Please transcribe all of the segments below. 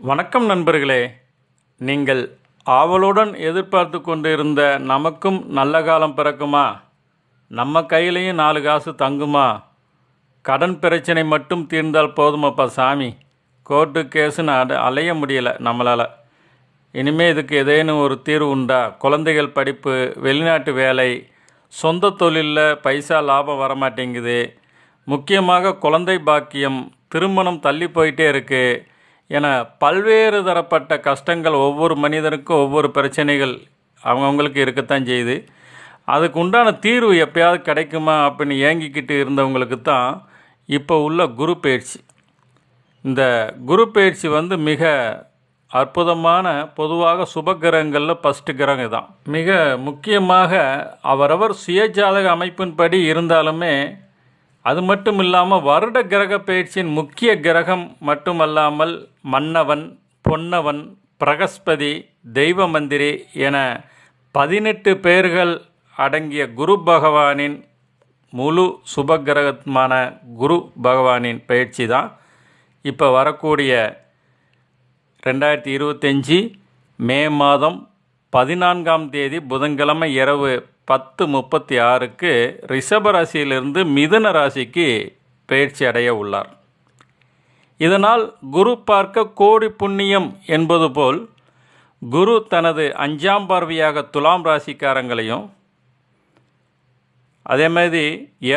வணக்கம் நண்பர்களே. நீங்கள் ஆவலுடன் எதிர்பார்த்து கொண்டிருந்த நமக்கும் நல்ல காலம் பிறக்குமா, நம்ம கையிலையும் 4 காசு தங்குமா, கடன் பிரச்சனை மட்டும் தீர்ந்தால் போதுமாப்பா சாமி, கோர்ட்டு கேஸுன்னு அலைய முடியலை நம்மளால். இனிமேல் இதுக்கு ஏதேனும் ஒரு தீர்வு உண்டா? குழந்தைகள் படிப்பு, வெளிநாட்டு வேலை, சொந்த தொழிலில் பைசா லாபம் வரமாட்டேங்குது, முக்கியமாக குழந்தை பாக்கியம், திருமணம் தள்ளி போயிட்டே இருக்குது என பல்வேறு தரப்பட்ட கஷ்டங்கள் ஒவ்வொரு மனிதனுக்கும் ஒவ்வொரு பிரச்சனைகள் அவங்கவுங்களுக்கு இருக்கத்தான் செய்யுது. அதுக்கு உண்டான தீர்வு எப்போயாவது கிடைக்குமா அப்படின்னு ஏங்கிக்கிட்டு இருந்தவங்களுக்கு தான் இப்போ உள்ள குரு பயிற்சி. இந்த குரு பயிற்சி மிக அற்புதமான, பொதுவாக சுபகிரகங்களில் ஃபஸ்ட்டு கிரகம் தான். மிக முக்கியமாக அவரவர் சுயஜாதக அமைப்பின்படி இருந்தாலுமே, அது மட்டும் இல்லாமல் வருட கிரக பயிற்சியின் முக்கிய கிரகம் மட்டுமல்லாமல் மன்னவன், பொன்னவன், பிரகஸ்பதி, தெய்வ மந்திரி என 18 பேர்கள் அடங்கிய குரு பகவானின் முழு சுபகிரகமான குரு பகவானின் பயிற்சி தான் இப்போ வரக்கூடிய 2025 மே மாதம் 14ஆம் தேதி புதன்கிழமை இரவு 10:36க்கு ரிஷப ராசியிலிருந்து மிதுன ராசிக்கு பயிற்சி அடைய உள்ளார். இதனால் குரு பார்க்க கோடி புண்ணியம் என்பது போல் குரு தனது 5ஆம் பார்வையாக துலாம் ராசிக்காரங்களையும், அதே மாதிரி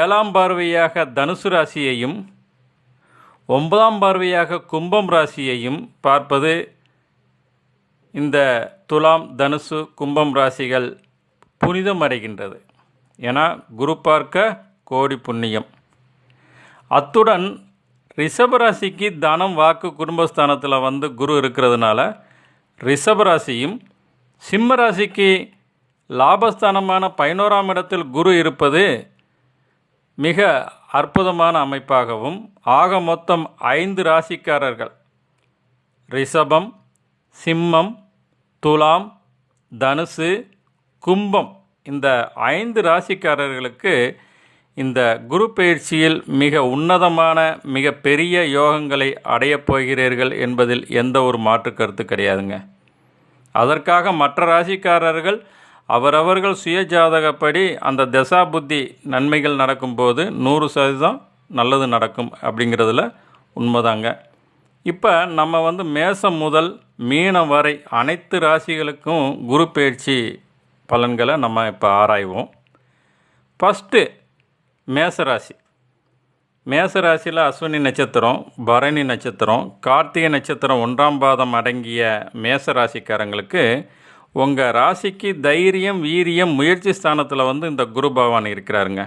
7ஆம் பார்வையாக தனுசு ராசியையும், 9ஆம் பார்வையாக கும்பம் ராசியையும் பார்ப்பது இந்த துலாம், தனுசு, கும்பம் ராசிகள் புனிதம் அடைகின்றது. ஏன்னா குரு பார்க்க கோடி புண்ணியம். அத்துடன் ரிஷபராசிக்கு தனம், வாக்கு, குடும்பஸ்தானத்தில் குரு இருக்கிறதுனால ரிஷபராசியும், சிம்ம ராசிக்கு லாபஸ்தானமான 11ஆம் இடத்தில் குரு இருப்பது மிக அற்புதமான அமைப்பாகவும், ஆக மொத்தம் 5 ராசிக்காரர்கள் ரிஷபம், சிம்மம், துலாம், தனுசு, கும்பம், இந்த 5 ராசிக்காரர்களுக்கு இந்த குரு பயிற்சியில் மிக உன்னதமான, மிக பெரிய யோகங்களை அடையப் போகிறீர்கள் என்பதில் எந்த ஒரு மாற்று கருத்து கிடையாதுங்க. அதற்காக மற்ற ராசிக்காரர்கள் அவரவர்கள் சுய ஜாதகப்படி அந்த தசா புத்தி நன்மைகள் நடக்கும்போது 100% நல்லது நடக்கும் அப்படிங்கிறதுல உண்மைதாங்க. இப்போ நம்ம மேசம் முதல் மீனம் வரை அனைத்து ராசிகளுக்கும் குரு பயிற்சி பலன்களை நம்ம இப்போ ஆராய்வோம். ஃபஸ்ட்டு மேசராசி. மேசராசியில் அஸ்வினி நட்சத்திரம், பரணி நட்சத்திரம், கார்த்திகை நட்சத்திரம் 1ஆம் பாதம் அடங்கிய மேசராசிக்காரங்களுக்கு உங்கள் ராசிக்கு தைரியம், வீரியம், முயற்சி ஸ்தானத்தில் இந்த குரு பகவான் இருக்கிறாருங்க.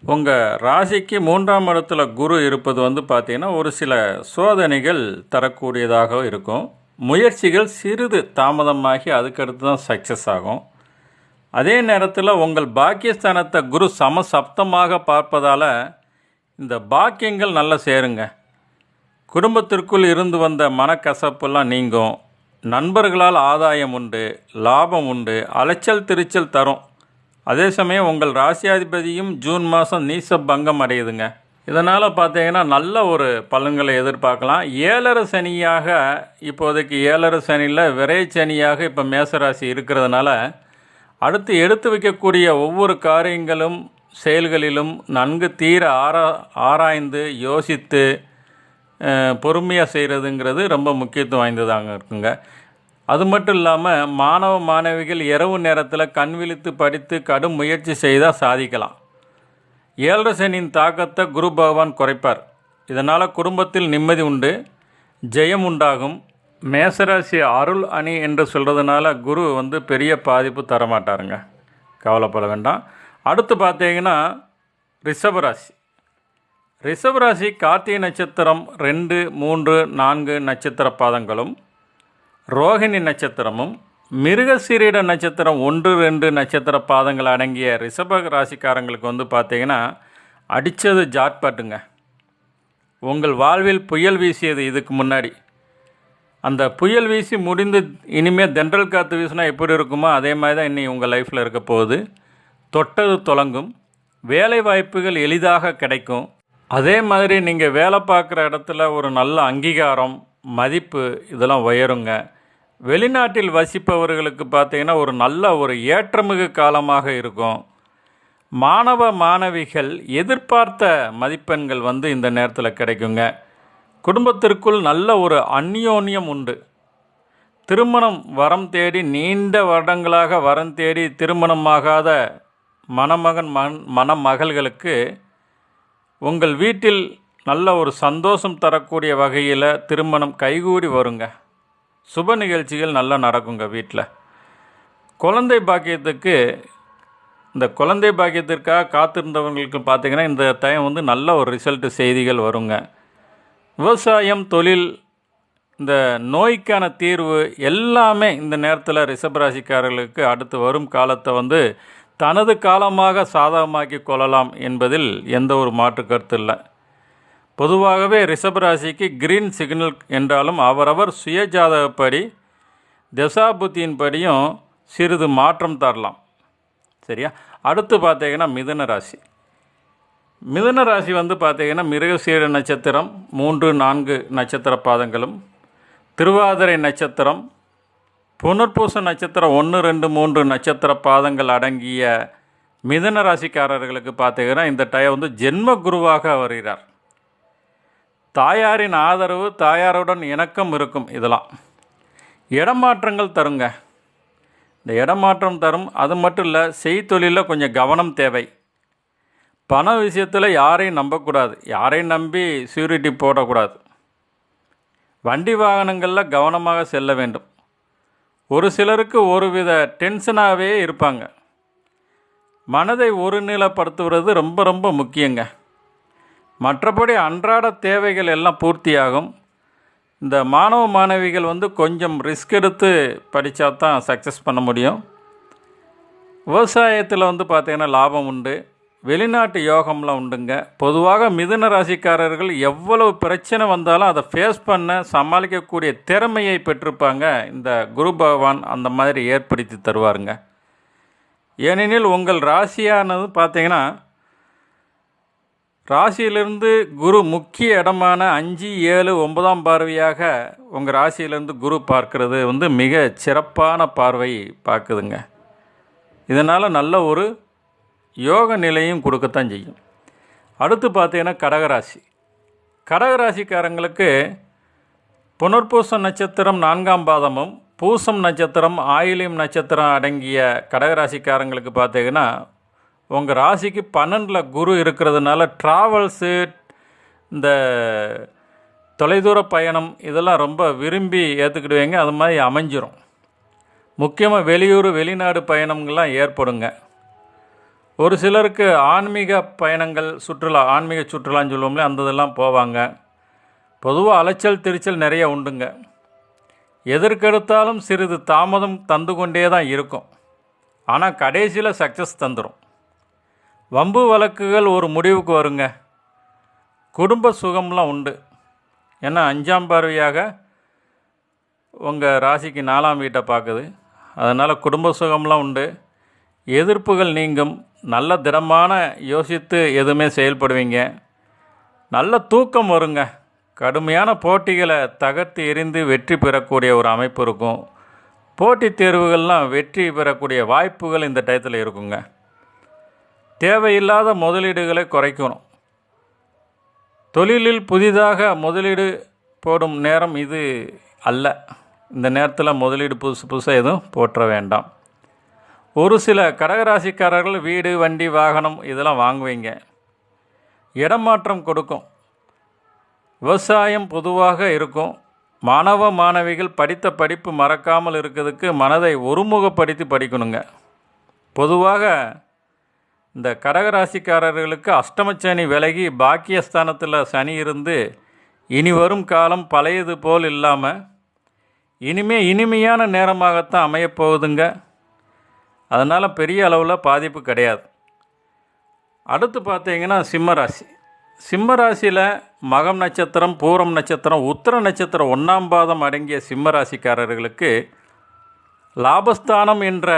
உங்கள் ராசிக்கு 3ஆம் இடத்துல குரு இருப்பது பார்த்திங்கன்னா ஒரு சில சோதனைகள் தரக்கூடியதாக இருக்கும். முயற்சிகள் சிறிது தாமதமாகி அதுக்கடுத்து தான் சக்ஸஸ் ஆகும். அதே நேரத்தில் உங்கள் பாக்கியஸ்தானத்தை குரு சமசப்தமாக பார்ப்பதால் இந்த பாக்கியங்கள் நல்லா சேருங்க. குடும்பத்திற்குள் இருந்து வந்த மனக்கசப்பெல்லாம் நீங்கும். நண்பர்களால் ஆதாயம் உண்டு, லாபம் உண்டு, அலைச்சல் திருச்சல் தரும். அதே சமயம் உங்கள் ராசியாதிபதியும் ஜூன் மாதம் நீச பங்கம் அடையுதுங்க. இதனால் பார்த்தீங்கன்னா நல்ல ஒரு பலன்களை எதிர்பார்க்கலாம். 7.5 சனியாக இப்போதைக்கு 7.5 சனியில் விரை சனியாக இப்போ மேசராசி இருக்கிறதுனால அடுத்து எடுத்து வைக்கக்கூடிய ஒவ்வொரு காரியங்களும் செயல்களிலும் நன்கு தீர ஆராய்ந்து யோசித்து பொறுமையாக செய்கிறதுங்கிறது ரொம்ப முக்கியத்துவம் வாய்ந்ததாங்க இருக்குங்க. அது மட்டும் இல்லாமல் மாணவ மாணவிகள் இரவு நேரத்தில் கண் விழித்து படித்து கடும் முயற்சி செய்தால் சாதிக்கலாம். 7.5 சனியின் தாக்கத்தை குரு பகவான் குறைப்பார். இதனால் குடும்பத்தில் நிம்மதி உண்டு, ஜெயம் உண்டாகும். மேசராசி அருள் அணி என்று சொல்கிறதுனால குரு பெரிய பாதிப்பு தரமாட்டாருங்க, கவலைப்பட வேண்டாம். அடுத்து பார்த்தீங்கன்னா ரிஷபராசி. ரிஷபராசி கார்த்திகை நட்சத்திரம் 2, 3, 4 நட்சத்திர பாதங்களும், ரோகிணி நட்சத்திரமும், மிருகசீரிட நட்சத்திரம் 1, 2 நட்சத்திர பாதங்கள் அடங்கிய ரிஷப ராசிக்காரங்களுக்கு பார்த்தீங்கன்னா அடித்தது ஜாக்பாட்டுங்க. உங்கள் வாழ்வில் புயல் வீசியது இதுக்கு முன்னாடி. அந்த புயல் வீசி முடிந்து இனிமேல் தென்றல் காற்று வீசினா எப்படி இருக்குமோ அதே மாதிரி தான் இன்னி உங்கள் லைஃப்பில் இருக்க போகுது. தொட்டது தொடங்கும். வேலை வாய்ப்புகள் எளிதாக கிடைக்கும். அதே மாதிரி நீங்கள் வேலை பார்க்குற இடத்துல ஒரு நல்ல அங்கீகாரம், மதிப்பு இதெல்லாம் உயருங்க. வெளிநாட்டில் வசிப்பவர்களுக்கு பார்த்திங்கன்னா நல்ல ஒரு ஏற்றமிகு காலமாக இருக்கும். மாணவ மாணவிகள் எதிர்பார்த்த மதிப்பெண்கள் இந்த நேரத்தில் கிடைக்குங்க. குடும்பத்திற்குள் நல்ல ஒரு அந்யோன்யம் உண்டு. திருமணம் வரம் தேடி நீண்ட வருடங்களாக வரம் தேடி திருமணமாகாத மணமகன் மணமகள்களுக்கு உங்கள் வீட்டில் நல்ல ஒரு சந்தோஷம் தரக்கூடிய வகையில் திருமணம் கைகூடி வருங்க. சுப நிகழ்ச்சிகள் நல்லா நடக்குங்க வீட்டில். குழந்தை பாக்கியத்துக்கு இந்த குழந்தை பாக்கியத்திற்காக காத்திருந்தவங்களுக்கு பார்த்திங்கன்னா இந்த டைம் நல்ல ஒரு ரிசல்ட்டு செய்திகள் வருங்க. விவசாயம், தொழில், இந்த நோய்க்கான தீர்வு எல்லாமே இந்த நேரத்தில் ரிஷபராசிக்காரர்களுக்கு அடுத்து வரும் காலத்தை தனது காலமாக சாதகமாக்கி கொள்ளலாம் என்பதில் எந்த ஒரு மாற்று கருத்து இல்லை. பொதுவாகவே ரிஷபராசிக்கு கிரீன் சிக்னல் என்றாலும் அவரவர் சுயஜாதகப்படி தசாபுத்தியின்படியும் சிறிது மாற்றம் தரலாம். சரியா? அடுத்து பார்த்தீங்கன்னா மிதுன ராசி. மிதுன ராசி பார்த்தீங்கன்னா மிருகசீர நட்சத்திரம் 3-4 நட்சத்திர பாதங்களும், திருவாதிரை நட்சத்திரம், புனர்பூச நட்சத்திரம் 1-2-3 நட்சத்திர பாதங்கள் அடங்கிய மிதுன ராசிக்காரர்களுக்கு பார்த்தீங்கன்னா இந்த டைம் ஜென்ம குருவாக வருகிறார். தாயாரின் ஆதரவு, தாயாருடன் இணக்கம் இருக்கும். இதெல்லாம் இடமாற்றங்கள் தருங்க. இந்த இடமாற்றம் தரும். அது மட்டும் இல்லை, செய்தொழிலில் கொஞ்சம் கவனம் தேவை. பண விஷயத்தில் யாரையும் நம்பக்கூடாது. யாரையும் நம்பி சியூரிட்டி போடக்கூடாது. வண்டி வாகனங்களில் கவனமாக செல்ல வேண்டும். ஒரு சிலருக்கு ஒருவித டென்ஷனாகவே இருப்பாங்க. மனதை ஒருநிலைப்படுத்துவது ரொம்ப ரொம்ப முக்கியங்க. மற்றபடி அன்றாட தேவைகள் எல்லாம் பூர்த்தியாகும். இந்த மாணவ மாணவிகள் கொஞ்சம் ரிஸ்க் எடுத்து படித்தா தான் சக்ஸஸ் பண்ண முடியும். விவசாயத்தில் பார்த்திங்கன்னா லாபம் உண்டு. வெளிநாட்டு யோகம்லாம் உண்டுங்க. பொதுவாக மிதுன ராசிக்காரர்கள் எவ்வளவு பிரச்சனை வந்தாலும் அதை ஃபேஸ் பண்ண சமாளிக்கக்கூடிய திறமையை பெற்றிருப்பாங்க. இந்த குரு பகவான் அந்த மாதிரி ஏற்படுத்தி தருவாருங்க. ஏனெனில் உங்கள் ராசியானது பார்த்திங்கன்னா ராசியிலிருந்து குரு முக்கிய இடமான 5, 7, 9ஆம் பார்வையாக உங்கள் ராசியிலேருந்து குரு பார்க்கறது மிக சிறப்பான பார்வை பார்க்குதுங்க. இதனால் நல்ல ஒரு யோக நிலையும் கொடுக்கத்தான் செய்யும். அடுத்து பார்த்தீங்கன்னா கடகராசி. கடகராசிக்காரங்களுக்கு புனர்பூச நட்சத்திரம் 4ஆம் பாதமும், பூசம் நட்சத்திரம், ஆயிலியம் நட்சத்திரம் அடங்கிய கடகராசிக்காரங்களுக்கு பார்த்தீங்கன்னா உங்கள் ராசிக்கு 12ல் குரு இருக்கிறதுனால ட்ராவல்ஸு, இந்த தொலைதூர பயணம் இதெல்லாம் ரொம்ப விரும்பி ஏற்றுக்கிடுவீங்க. அது மாதிரி அமைஞ்சிரும். முக்கியமாக வெளியூர் வெளிநாடு பயணங்கள்லாம் ஏற்படுங்க. ஒரு சிலருக்கு ஆன்மீக பயணங்கள், சுற்றுலா, ஆன்மீக சுற்றுலான்னு சொல்லுவோம்ல, அந்த இதெல்லாம் போவாங்க. பொதுவாக அலைச்சல் திருச்சல் நிறைய உண்டுங்க. எதற்கெடுத்தாலும் சிறிது தாமதம் தந்து கொண்டே தான் இருக்கும். ஆனால் கடைசியில் சக்ஸஸ் தந்துடும். வம்பு வழக்குகள் ஒரு முடிவுக்கு வருங்க. குடும்ப சுகம்லாம் உண்டு. ஏன்னா 5ஆம் பார்வையாக உங்கள் ராசிக்கு 4ஆம் வீட்டை பார்க்குது. அதனால் குடும்ப சுகம்லாம் உண்டு. எதிர்ப்புகள் நீங்கும். நல்ல திடமான யோசித்து எதுவுமே செயல்படுவீங்க. நல்ல தூக்கம் வருங்க. கடுமையான போட்டிகளை தகர்த்து எறிந்து வெற்றி பெறக்கூடிய ஒரு அமைப்பு இருக்கும். போட்டித் தேர்வுகள்லாம் வெற்றி பெறக்கூடிய வாய்ப்புகள் இந்த டயத்தில் இருக்குங்க. தேவையில்லாத முதலீடுகளை குறைக்கணும். தொழிலில் புதிதாக முதலீடு போடும் நேரம் இது அல்ல. இந்த நேரத்தில் முதலீடு புதுசாக எதுவும் போற்ற வேண்டாம். ஒரு சில கடகராசிக்காரர்கள் வீடு, வண்டி, வாகனம் இதெல்லாம் வாங்குவீங்க. இடமாற்றம் கொடுக்கும். விவசாயம் பொதுவாக இருக்கும். மாணவ மாணவிகள் படித்த படிப்பு மறக்காமல் இருக்கிறதுக்கு மனதை ஒருமுகப்படுத்தி படிக்கணுங்க. பொதுவாக இந்த கடகராசிக்காரர்களுக்கு அஷ்டமச்சனி விலகி பாக்கியஸ்தானத்தில் சனி இருந்து இனி வரும் காலம் பழையது போல் இல்லாமல் இனிமையான நேரமாகத்தான் அமையப்போகுதுங்க. அதனால் பெரிய அளவில் பாதிப்பு கிடையாது. அடுத்து பார்த்தீங்கன்னா சிம்மராசி. சிம்மராசியில் மகம் நட்சத்திரம், பூரம் நட்சத்திரம், உத்திர நட்சத்திரம் 1ஆம் பாதம் அடங்கிய சிம்மராசிக்காரர்களுக்கு லாபஸ்தானம் என்ற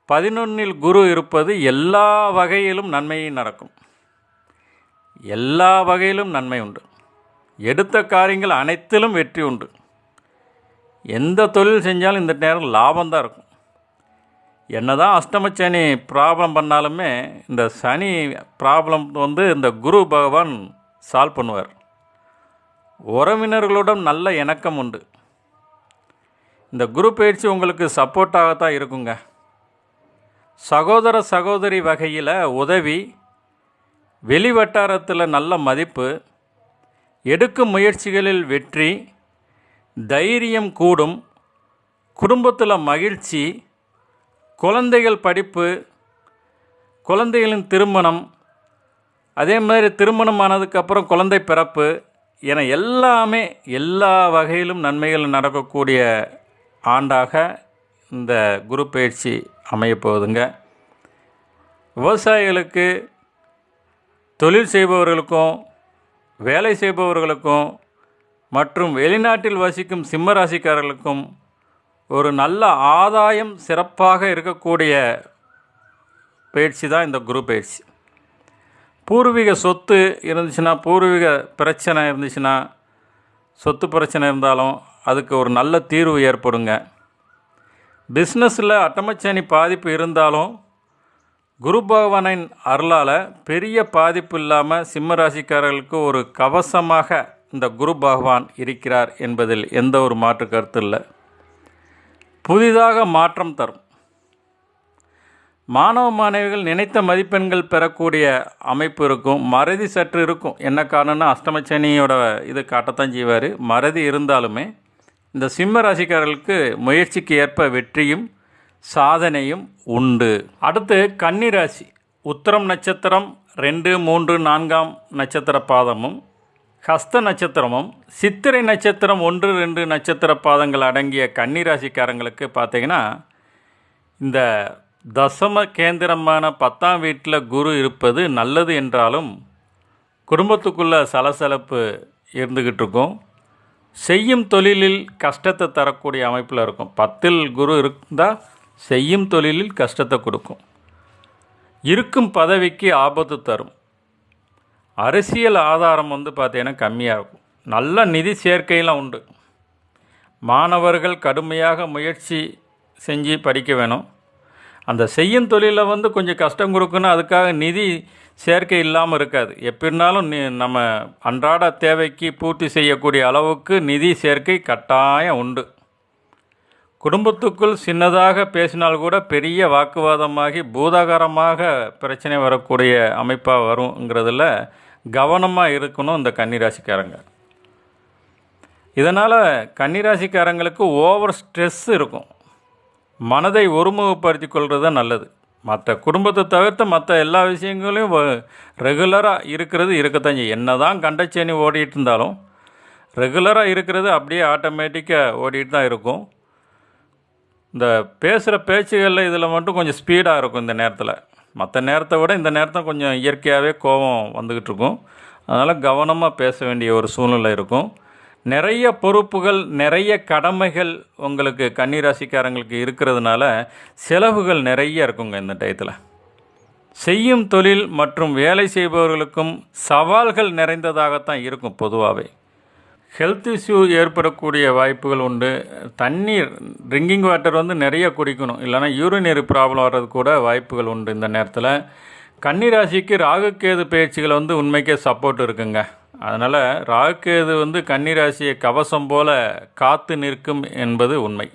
11ல் குரு இருப்பது எல்லா வகையிலும் நன்மையும் நடக்கும். எல்லா வகையிலும் நன்மை உண்டு. எடுத்த காரியங்கள் அனைத்திலும் வெற்றி உண்டு. எந்த தொழில் செஞ்சாலும் இந்த நேரம் லாபம்தான் இருக்கும். என்னதான் அஷ்டமச்சனி ப்ராப்ளம் பண்ணாலுமே இந்த சனி ப்ராப்ளம் இந்த குரு பகவான் சால்வ் பண்ணுவார். உறவினர்களுடன் நல்ல இணக்கம் உண்டு. இந்த குரு பயிற்சி உங்களுக்கு சப்போர்ட்டாகத்தான் இருக்குங்க. சகோதர சகோதரி வகையில் உதவி, வெளி வட்டாரத்தில் நல்ல மதிப்பு, எடுக்கும் முயற்சிகளில் வெற்றி, தைரியம் கூடும், குடும்பத்தில் மகிழ்ச்சி, குழந்தைகள் படிப்பு, குழந்தைகளின் திருமணம், அதே மாதிரி திருமணம் ஆனதுக்கப்புறம் குழந்தை பிறப்பு என எல்லாமே எல்லா வகையிலும் நன்மைகள் நடக்கக்கூடிய ஆண்டாக இந்த குரு பயிற்சி அமையப்போகுதுங்க. விவசாயிகளுக்கு, தொழில் செய்பவர்களுக்கும், வேலை செய்பவர்களுக்கும் மற்றும் வெளிநாட்டில் வசிக்கும் சிம்ம ராசிக்காரர்களுக்கும் ஒரு நல்ல ஆதாயம் சிறப்பாக இருக்கக்கூடிய பயிற்சி தான் இந்த குரு பயிற்சி. பூர்வீக சொத்து இருந்துச்சுன்னா, பூர்வீக பிரச்சனை இருந்துச்சுன்னா, சொத்து பிரச்சனை இருந்தாலும் அதுக்கு ஒரு நல்ல தீர்வு ஏற்படுங்க. பிஸ்னஸில் அட்டமச்சனி பாதிப்பு இருந்தாலும் குரு பகவானின் அருளால் பெரிய பாதிப்பு இல்லாமல் சிம்ம ராசிக்காரர்களுக்கு ஒரு கவசமாக இந்த குரு பகவான் இருக்கிறார் என்பதில் எந்த ஒரு மாற்று கருத்து இல்லை. புதிதாக மாற்றம் தரும். மாணவ மாணவிகள் நினைத்த மதிப்பெண்கள் பெறக்கூடிய அமைப்பு இருக்கும். மறதி சற்று இருக்கும். என்ன காரணம்னா அஷ்டமச்சனியோட இது காட்டத்தான் செய்வார். மறதி இருந்தாலுமே இந்த சிம்ம ராசிக்காரர்களுக்கு முயற்சிக்கு ஏற்ப வெற்றியும் சாதனையும் உண்டு. அடுத்து கன்னி ராசி. உத்திரம் நட்சத்திரம் 2, 3, 4 நட்சத்திர பாதமும், ஹஸ்த நட்சத்திரமும், சித்திரை நட்சத்திரம் 1, 2 நட்சத்திர பாதங்கள் அடங்கிய கன்னி ராசிக்காரங்களுக்கு பார்த்திங்கன்னா, இந்த தசம கேந்திரமான 10ஆம் வீட்டில் குரு இருப்பது நல்லது என்றாலும் குடும்பத்துக்குள்ளே சலசலப்பு இருந்துக்கிட்டு இருக்கும். செய்யும் தொழிலில் கஷ்டத்தை தரக்கூடிய அமைப்பில் இருக்கும். 10ல் குரு இருந்தால் செய்யும் தொழிலில் கஷ்டத்தை கொடுக்கும். இருக்கும் பதவிக்கு ஆபத்து தரும். அரசியல் ஆதாரம் பார்த்திங்கன்னா கம்மியாக இருக்கும். நல்ல நிதி சேர்க்கையெல்லாம் உண்டு. மாணவர்கள் கடுமையாக முயற்சி செஞ்சு படிக்க வேணும். அந்த செய்யும் தொழிலில் கொஞ்சம் கஷ்டம் கொடுக்கணும். அதுக்காக நிதி சேர்க்கை இல்லாமல் இருக்காது. எப்படினாலும் நம்ம அன்றாட தேவைக்கு பூர்த்தி செய்யக்கூடிய அளவுக்கு நிதி சேர்க்கை கட்டாயம் உண்டு. குடும்பத்துக்குள் சின்னதாக பேசினால் கூட பெரிய வாக்குவாதமாகி பூதாகாரமாக பிரச்சனை வரக்கூடிய அமைப்பாக வருங்கிறதுல கவனமாக இருக்கணும் இந்த கன்னிராசிக்காரங்க. இதனால் கன்னிராசிக்காரங்களுக்கு ஓவர் ஸ்ட்ரெஸ் இருக்கும். மனதை ஒருமுகப்படுத்தி கொள்வது தான் நல்லது. மற்ற குடும்பத்தை தவிர்த்து மற்ற எல்லா விஷயங்களையும் ரெகுலராக இருக்கிறது இருக்கத்தான் செய்யும். என்ன தான் கண்டச்சேனி ஓடிட்டு இருந்தாலும் ரெகுலராக இருக்கிறது அப்படியே ஆட்டோமேட்டிக்காக ஓடிட்டு தான் இருக்கும். இந்த பேசுகிற பேச்சுகளில் இதில் மட்டும் கொஞ்சம் ஸ்பீடாக இருக்கும் இந்த நேரத்தில். மற்ற நேரத்தை விட இந்த நேரத்தில் கொஞ்சம் இயற்கையாகவே கோபம் வந்துக்கிட்டு இருக்கும். அதனால் கவனமாக பேச வேண்டிய ஒரு சூழ்நிலை இருக்கும். நிறைய பொறுப்புகள், நிறைய கடமைகள் உங்களுக்கு கன்னிராசிக்காரங்களுக்கு இருக்கிறதுனால செலவுகள் நிறைய இருக்குங்க இந்த டயத்தில். செய்யும் தொழில் மற்றும் வேலை செய்பவர்களுக்கும் சவால்கள் நிறைந்ததாகத்தான் இருக்கும். பொதுவாகவே ஹெல்த் இஷ்யூ ஏற்படக்கூடிய வாய்ப்புகள் உண்டு. தண்ணீர், ட்ரிங்கிங் வாட்டர் நிறைய குடிக்கணும். இல்லைனா யூரினரி ப்ராப்ளம் வர்றது கூட வாய்ப்புகள் உண்டு. இந்த நேரத்தில் கன்னிராசிக்கு ராகுகேது பயிற்சிகள் உண்மைக்கே சப்போர்ட் இருக்குங்க. அதனால் ராகுகேது கன்னிராசியை கவசம் போல காத்து நிற்கும் என்பது உண்மை.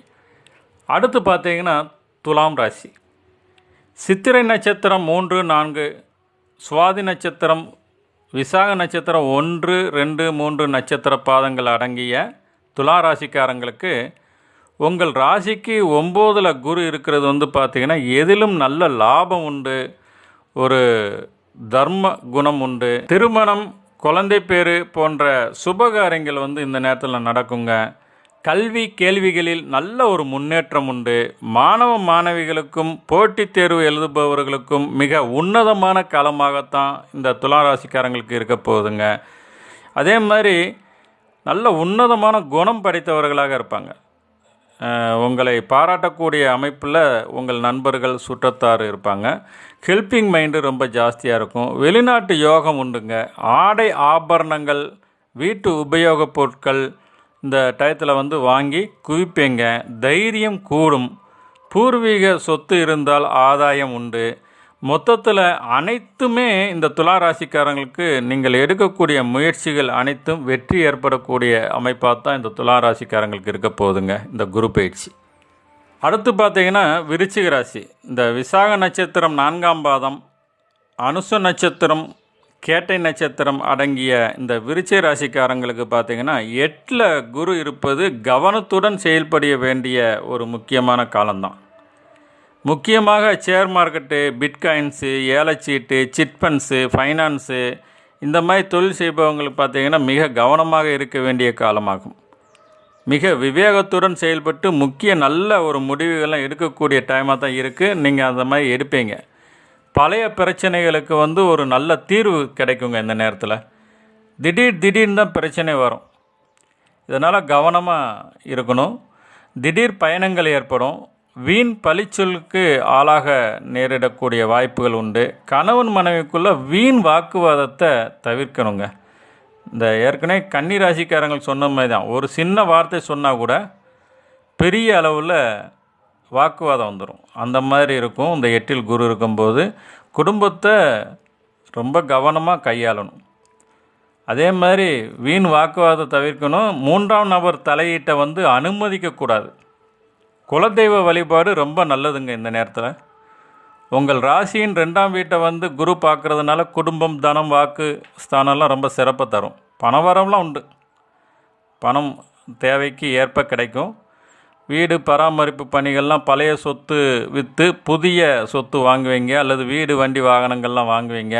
அடுத்து பார்த்தீங்கன்னா துலாம் ராசி. சித்திரை நட்சத்திரம் 3, 4, சுவாதி நட்சத்திரம், விசாக நட்சத்திரம் 1, 2, 3 நட்சத்திர பாதங்கள் அடங்கிய துலா ராசிக்காரங்களுக்கு உங்கள் ராசிக்கு 9ல் குரு இருக்கிறது பார்த்திங்கன்னா எதிலும் நல்ல லாபம் உண்டு. ஒரு தர்ம குணம் உண்டு. திருமணம், குழந்தை பேரு போன்ற சுபகாரியங்கள் இந்த நேரத்தில் நடக்குங்க. கல்வி கேள்விகளில் நல்ல ஒரு முன்னேற்றம் உண்டு. மாணவ மாணவிகளுக்கும் போட்டித் தேர்வு எழுதுபவர்களுக்கும் மிக உன்னதமான காலமாகத்தான் இந்த துலா ராசிக்காரங்களுக்கு இருக்க போகுதுங்க. அதே மாதிரி நல்ல உன்னதமான குணம் படைத்தவர்களாக இருப்பாங்க. உங்களை பாராட்டக்கூடிய அமைப்பில் உங்கள் நண்பர்கள், சுற்றத்தார் இருப்பாங்க. ஹெல்பிங் மைண்டு ரொம்ப ஜாஸ்தியாக இருக்கும். வெளிநாட்டு யோகம் உண்டுங்க. ஆடை ஆபரணங்கள் வீட்டு உபயோகப் பொருட்கள் இந்த டயத்தில் வந்து வாங்கி குவிப்பீங்க. தைரியம் கூடும். பூர்வீக சொத்து இருந்தால் ஆதாயம் உண்டு. மொத்தத்தில் அனைத்துமே இந்த துலா ராசிக்காரங்களுக்கு நீங்கள் எடுக்கக்கூடிய முயற்சிகள் அனைத்தும் வெற்றி ஏற்படக்கூடிய அமைப்பாக தான் இந்த துலா ராசிக்காரங்களுக்கு இருக்க போகுதுங்க இந்த குரு பயிற்சி. அடுத்து பார்த்தீங்கன்னா விருச்சிக ராசி. இந்த விசாக நட்சத்திரம் 4ஆம் பாதம், அனுச நட்சத்திரம், கேட்டை நட்சத்திரம் அடங்கிய இந்த விருச்சிக ராசிக்காரங்களுக்கு பார்த்தீங்கன்னா 8ல் குரு இருப்பது கவனத்துடன் செயல்பட வேண்டிய ஒரு முக்கியமான காலம்தான். முக்கியமாக ஷேர் மார்க்கெட்டு, பிட்காயின்ஸு, ஏலச்சீட்டு, சிட்ஃபண்ட்ஸு, ஃபைனான்ஸு இந்த மாதிரி தொழில் செய்பவங்களுக்கு பார்த்தீங்கன்னா மிக கவனமாக இருக்க வேண்டிய காலமாகும். மிக விவேகத்துடன் செயல்பட்டு முக்கிய நல்ல ஒரு முடிவுகள்லாம் எடுக்கக்கூடிய டைமாக தான் இருக்குது. நீங்கள் அந்த மாதிரி எடுப்பீங்க. பழைய பிரச்சனைகளுக்கு வந்து ஒரு நல்ல தீர்வு கிடைக்குங்க. இந்த நேரத்தில் திடீர்னு தான் பிரச்சனை வரும். இதனால் கவனமாக இருக்கணும். திடீர் பயணங்கள் ஏற்படும். வீண் பழிச்சொலுக்கு ஆளாக நேரிடக்கூடிய வாய்ப்புகள் உண்டு. கணவன் மனைவிக்குள்ளே வீண் வாக்குவாதத்தை தவிர்க்கணுங்க. இந்த ஏற்கனவே கன்னி ராசிக்காரங்கள் சொன்ன மாதிரி தான், ஒரு சின்ன வார்த்தை சொன்னால் கூட பெரிய அளவில் வாக்குவாதம் வந்துடும். அந்த மாதிரி இருக்கும். இந்த 8ல் குரு இருக்கும்போது குடும்பத்தை ரொம்ப கவனமாக கையாளணும். அதே மாதிரி வீண் வாக்குவாதத்தை தவிர்க்கணும். 3ஆம் நபர் தலையீட்டை வந்து அனுமதிக்கக்கூடாது. குலதெய்வ வழிபாடு ரொம்ப நல்லதுங்க. இந்த நேரத்தில் உங்கள் ராசியின் 2ஆம் வீட்டை வந்து குரு பார்க்குறதுனால குடும்பம், தனம், வாக்கு ஸ்தானம்லாம் ரொம்ப சிறப்பாக தரும். பணவரம்லாம் உண்டு. பணம் தேவைக்கு ஏற்ப கிடைக்கும். வீடு பராமரிப்பு பணிகள்லாம் பழைய சொத்து விற்று புதிய சொத்து வாங்குவீங்க, அல்லது வீடு, வண்டி, வாகனங்கள்லாம் வாங்குவீங்க.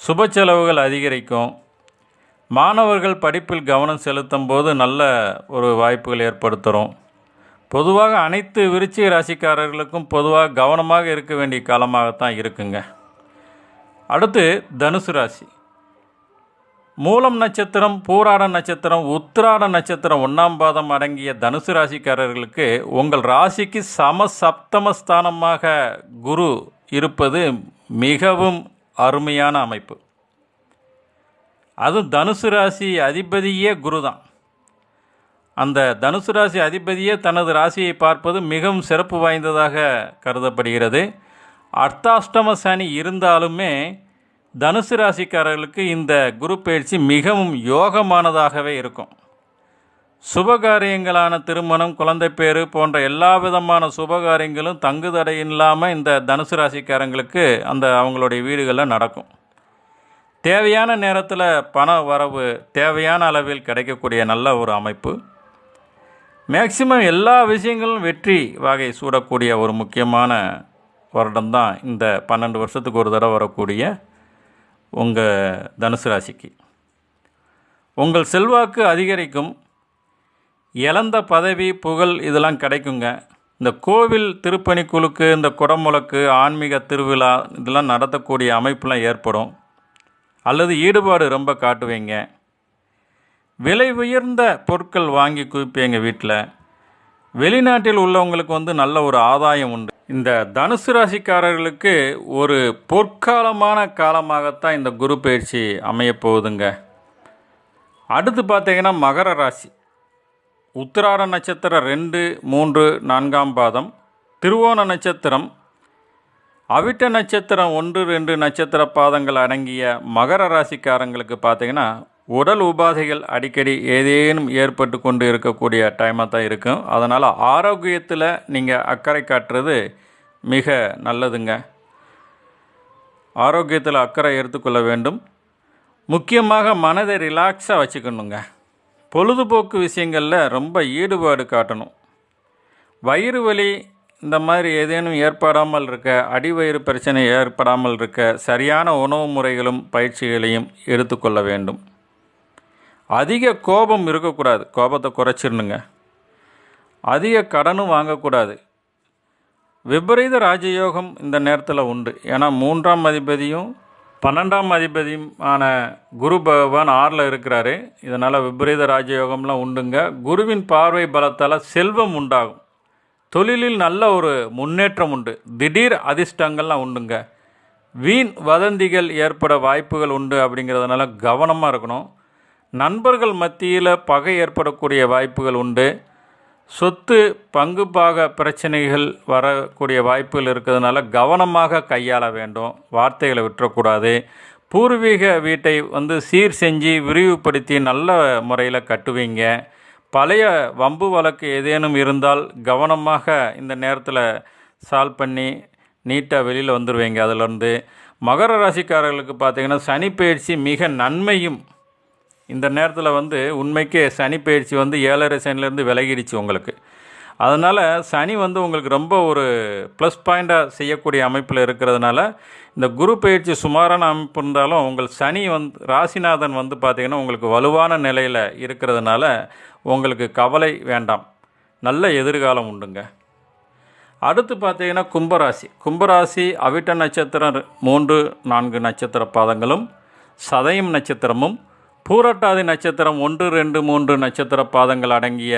சுப செலவுகள் அதிகரிக்கும். மாணவர்கள் படிப்பில் கவனம் செலுத்தும் போது நல்ல ஒரு வாய்ப்புகள் ஏற்படுத்துகிறோம். பொதுவாக அனைத்து விருச்சிக ராசிக்காரர்களுக்கும் பொதுவாக கவனமாக இருக்க வேண்டிய காலமாகத்தான் இருக்குங்க. அடுத்து தனுசு ராசி. மூலம் நட்சத்திரம், பூராட நட்சத்திரம், உத்திராட நட்சத்திரம் 1ஆம் பாதம் அடங்கிய தனுசு ராசிக்காரர்களுக்கு உங்கள் ராசிக்கு சப்தமஸ்தானமாக குரு இருப்பது மிகவும் அருமையான அமைப்பு. அதுவும் தனுசு ராசி அதிபதியே குரு தான். அந்த தனுசு ராசி அதிபதியே தனது ராசியை பார்ப்பது மிகவும் சிறப்பு வாய்ந்ததாக கருதப்படுகிறது. அர்த்தாஷ்டம சனி இருந்தாலுமே தனுசு ராசிக்காரர்களுக்கு இந்த குரு பயிற்சி மிகவும் யோகமானதாகவே இருக்கும். சுபகாரியங்களான திருமணம், குழந்தை பேறு போன்ற எல்லா விதமான சுபகாரியங்களும் தங்குதடை இல்லாமல் இந்த தனுசு ராசிக்காரங்களுக்கு அவங்களுடைய வீடுகளில் நடக்கும். தேவையான நேரத்தில் பண வரவு தேவையான அளவில் கிடைக்கக்கூடிய நல்ல ஒரு அமைப்பு. மேக்சிமம் எல்லா விஷயங்களும் வெற்றி வகை சூடக்கூடிய ஒரு முக்கியமான வருடம்தான் இந்த 12 வருஷத்துக்கு ஒரு தடவை வரக்கூடிய உங்கள் தனுசு ராசிக்கு. உங்கள் செல்வாக்கு அதிகரிக்கும். இழந்த பதவி, புகழ் இதெல்லாம் கிடைக்குங்க. இந்த கோவில் திருப்பணிக்குழுக்கு, இந்த குடமுழக்கு, ஆன்மீக திருவிழா இதெல்லாம் நடத்தக்கூடிய அமைப்புலாம் ஏற்படும். அல்லது ஈடுபாடு ரொம்ப காட்டுவீங்க. விலை உயர்ந்த பொருட்கள் வாங்கி குவிப்பீங்க வீட்டில். வெளிநாட்டில் உள்ளவங்களுக்கு வந்து நல்ல ஒரு ஆதாயம் உண்டு. இந்த தனுசு ராசிக்காரர்களுக்கு ஒரு பொற்காலமான காலமாகத்தான் இந்த குரு பயிற்சி அமையப்போகுதுங்க. அடுத்து பார்த்தீங்கன்னா மகர ராசி. உத்திராட நட்சத்திரம் 2, 3, 4ஆம் பாதம், திருவோண நட்சத்திரம், அவிட்ட நட்சத்திரம் 1, 2 நட்சத்திர பாதங்கள் அடங்கிய மகர ராசிக்காரங்களுக்கு பார்த்தீங்கன்னா உடல் உபாதைகள் அடிக்கடி ஏதேனும் ஏற்பட்டு கொண்டு இருக்கக்கூடிய டைமாக தான் இருக்கும். அதனால் ஆரோக்கியத்தில் நீங்கள் அக்கறை காட்டுறது மிக நல்லதுங்க. ஆரோக்கியத்தில் அக்கறை எடுத்துக்கொள்ள வேண்டும். முக்கியமாக மனதை ரிலாக்ஸாக வச்சுக்கணுங்க. பொழுதுபோக்கு விஷயங்களில் ரொம்ப ஈடுபாடு காட்டணும். வயிறு வலி இந்த மாதிரி ஏதேனும் ஏற்படாமல் இருக்க, அடிவயிறு பிரச்சனை ஏற்படாமல் இருக்க சரியான உணவு முறைகளும் பயிற்சிகளையும் எடுத்துக்கொள்ள வேண்டும். அதிக கோபம் இருக்கக்கூடாது. கோபத்தை குறைச்சிடணுங்க. அதிக கடனும் வாங்கக்கூடாது. விபரீத ராஜயோகம் இந்த நேரத்தில் உண்டு. ஏன்னா 3ஆம் அதிபதியும் 12ஆம் அதிபதியுமான குரு பகவான் 6ல் இருக்கிறாரு. இதனால் விபரீத ராஜயோகம்லாம் உண்டுங்க. குருவின் பார்வை பலத்தால் செல்வம் உண்டாகும். தொழிலில் நல்ல ஒரு முன்னேற்றம் உண்டு. திடீர் அதிர்ஷ்டங்கள்லாம் உண்டுங்க. வீண் வதந்திகள் ஏற்பட வாய்ப்புகள் உண்டு. அப்படிங்கிறதுனால கவனமாக இருக்கணும். நண்பர்கள் மத்தியில் பகை ஏற்படக்கூடிய வாய்ப்புகள் உண்டு. சொத்து பங்கு பாக பிரச்சனைகள் வரக்கூடிய வாய்ப்புகள் இருக்கிறதுனால கவனமாக கையாள வேண்டும். வார்த்தைகளை விட்டுறக்கூடாது. பூர்வீக வீட்டை சீர் செஞ்சு விரிவுபடுத்தி நல்ல முறையில் கட்டுவீங்க. பழைய வம்பு வழக்கு ஏதேனும் இருந்தால் கவனமாக இந்த நேரத்தில் சால்வ் பண்ணி நீட்டாக வெளியில் வந்துடுவீங்க. அதிலேருந்து மகர ராசிக்காரர்களுக்கு பார்த்திங்கன்னா சனி பயிற்சி மிக நன்மையும். இந்த நேரத்தில் உண்மைக்கே சனி பயிற்சி 7.5 சனிலேருந்து விலகிடுச்சு உங்களுக்கு. அதனால் சனி உங்களுக்கு ரொம்ப ஒரு ப்ளஸ் பாயிண்ட்டாக செய்யக்கூடிய அமைப்பில் இருக்கிறதுனால இந்த குரு பயிற்சி சுமாரான அமைப்பு இருந்தாலும் உங்கள் சனி ராசிநாதன் பார்த்திங்கன்னா உங்களுக்கு வலுவான நிலையில் இருக்கிறதுனால உங்களுக்கு கவலை வேண்டாம். நல்ல எதிர்காலம் உண்டுங்க. அடுத்து பார்த்திங்கன்னா கும்பராசி அவிட்ட நட்சத்திரம் 3-4 நட்சத்திர பாதங்களும், சதயம் நட்சத்திரமும், பூரட்டாதி நட்சத்திரம் 1, 2, 3 நட்சத்திர பாதங்கள் அடங்கிய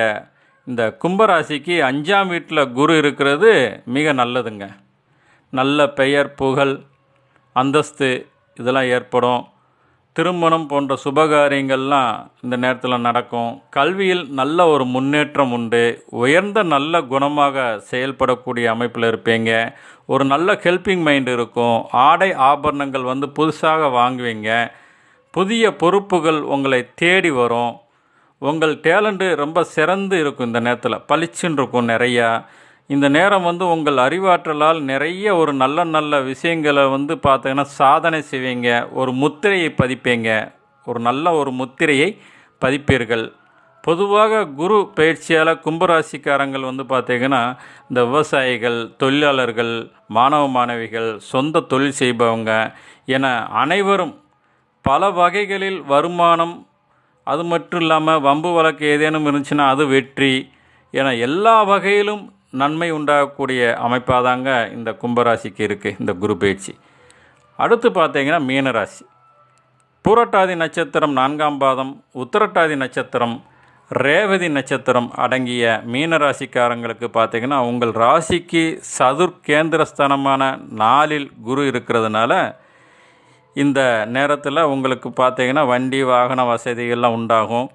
இந்த கும்பராசிக்கு 5ஆம் வீட்டில் குரு இருக்கிறது மிக நல்லதுங்க. நல்ல பெயர், புகழ், அந்தஸ்து இதெல்லாம் ஏற்படும். திருமணம் போன்ற சுபகாரியங்கள்லாம் இந்த நேரத்தில் நடக்கும். கல்வியில் நல்ல ஒரு முன்னேற்றம் உண்டு. உயர்ந்த நல்ல குணமாக செயல்படக்கூடிய அமைப்பில் இருப்பீங்க. ஒரு நல்ல ஹெல்பிங் மைண்ட் இருக்கும். ஆடை ஆபரணங்கள் புதுசாக வாங்குவீங்க. புதிய பொறுப்புகள் உங்களை தேடி வரும். உங்கள் டேலண்ட்டு ரொம்ப சிறந்து இருக்கும். இந்த நேரத்தில் பளிச்சுன்னு இருக்கும் நிறையா. இந்த நேரம் உங்கள் அறிவாற்றலால் நிறைய ஒரு நல்ல நல்ல விஷயங்களை பார்த்தீங்கன்னா சாதனை செய்வீங்க. ஒரு முத்திரையை பதிப்பீங்க. ஒரு நல்ல ஒரு முத்திரையை பதிப்பீர்கள். பொதுவாக குரு பயிற்சியால் கும்பராசிக்காரங்கள் பார்த்தீங்கன்னா இந்த விவசாயிகள், தொழிலாளர்கள், மாணவ மாணவிகள், சொந்த தொழில் செய்பவங்க என அனைவரும் பல வகைகளில் வருமானம், அது மட்டும் இல்லாமல் வம்பு வழக்கு ஏதேனும் இருந்துச்சுன்னா அது வெற்றி என எல்லா வகையிலும் நன்மை உண்டாகக்கூடிய அமைப்பாக தாங்க இந்த கும்பராசிக்கு இருக்குது இந்த குரு பயிற்சி. அடுத்து பார்த்தீங்கன்னா மீனராசி. பூரட்டாதி நட்சத்திரம் 4ஆம் பாதம், உத்திரட்டாதி நட்சத்திரம், ரேவதி நட்சத்திரம் அடங்கிய மீனராசிக்காரங்களுக்கு பார்த்திங்கன்னா உங்கள் ராசிக்கு கேந்திரஸ்தானமான 4இல் குரு இருக்கிறதுனால இந்த நேரத்தில் உங்களுக்கு பார்த்திங்கன்னா வண்டி வாகன வசதிகள்லாம் உண்டாகும்.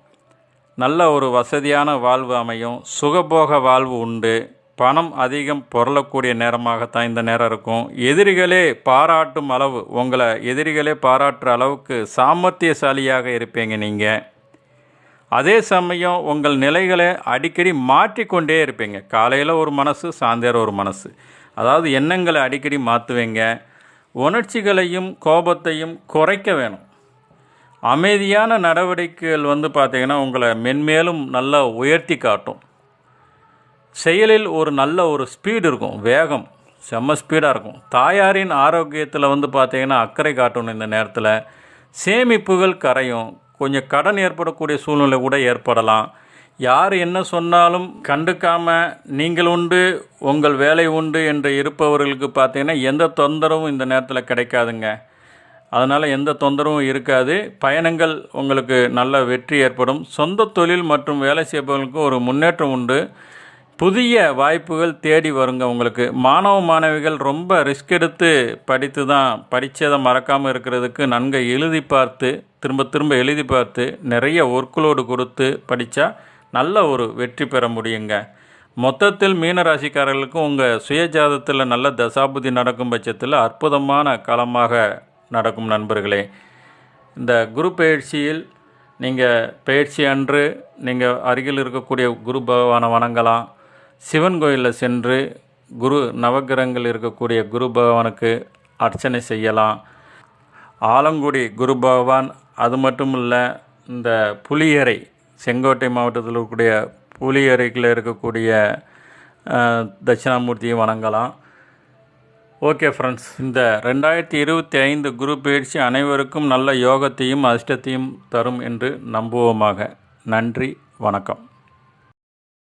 நல்ல ஒரு வசதியான வாழ்வு அமையும். சுகபோக வாழ்வு உண்டு. பணம் அதிகம் பொருளக்கூடிய நேரமாகத்தான் இந்த நேரம் இருக்கும். எதிரிகளே பாராட்டும் அளவு, உங்களை எதிரிகளே பாராட்டுற அளவுக்கு சாமர்த்தியசாலியாக இருப்பீங்க நீங்கள். அதே சமயம் உங்கள் நிலைகளை அடிக்கடி மாற்றிக்கொண்டே இருப்பீங்க. காலையில் ஒரு மனசு, சாயந்தரம் ஒரு மனசு. அதாவது எண்ணங்களை அடிக்கடி மாற்றுவீங்க. உணர்ச்சிகளையும் கோபத்தையும் குறைக்க வேணும். அமைதியான நடவடிக்கைகள் பார்த்திங்கன்னா உங்களை மென்மேலும் நல்லா உயர்த்தி காட்டும். செயலில் ஒரு நல்ல ஒரு ஸ்பீடு இருக்கும். வேகம் செம்ம ஸ்பீடாக இருக்கும். தாயாரின் ஆரோக்கியத்தில் பார்த்திங்கன்னா அக்கறை காட்டணும். இந்த நேரத்தில் சேமிப்புகள் கரையும். கொஞ்சம் கடன் ஏற்படக்கூடிய சூழ்நிலை கூட ஏற்படலாம். யார் என்ன சொன்னாலும் கண்டுக்காமல் நீங்கள் உண்டு உங்கள் வேலை உண்டு என்று இருப்பவர்களுக்கு பார்த்திங்கன்னா எந்த தொந்தரவும் இந்த நேரத்தில் கிடைக்காதுங்க. அதனால் எந்த தொந்தரவும் இருக்காது. பயணங்கள் உங்களுக்கு நல்ல வெற்றி ஏற்படும். சொந்த தொழில் மற்றும் வேலை செய்பவர்களுக்கு ஒரு முன்னேற்றம் உண்டு. புதிய வாய்ப்புகள் தேடி வருங்க உங்களுக்கு. மாணவ மாணவிகள் ரொம்ப ரிஸ்க் எடுத்து படித்ததை மறக்காமல் இருக்கிறதுக்கு நன்கு எழுதி பார்த்து திரும்ப எழுதி பார்த்து நிறைய ஒர்க்லோடு கொடுத்து படித்தா நல்ல ஒரு வெற்றி பெற முடியுங்க. மொத்தத்தில் மீனராசிக்காரர்களுக்கு உங்கள் சுயஜாதத்தில் நல்ல தசாபுதி நடக்கும் பட்சத்தில் அற்புதமான காலமாக நடக்கும் நண்பர்களே. இந்த குரு பயிற்சியில் நீங்கள் பயிற்சி அன்று நீங்கள் அருகில் இருக்கக்கூடிய குரு பகவானை வணங்கலாம். சிவன் கோயிலில் சென்று குரு நவகிரகங்கள் இருக்கக்கூடிய குரு பகவானுக்கு அர்ச்சனை செய்யலாம். ஆலங்குடி குரு பகவான், அது மட்டும் இல்லை இந்த புலியரை, செங்கோட்டை மாவட்டத்தில் இருக்கக்கூடிய புலியரைக்கில் இருக்கக்கூடிய தட்சிணாமூர்த்தியை வணங்கலாம். ஓகே ஃப்ரெண்ட்ஸ், இந்த 2025 குரு பயிற்சி அனைவருக்கும் நல்ல யோகத்தையும் அதிர்ஷ்டத்தையும் தரும் என்று நம்புவோமாக. நன்றி, வணக்கம்.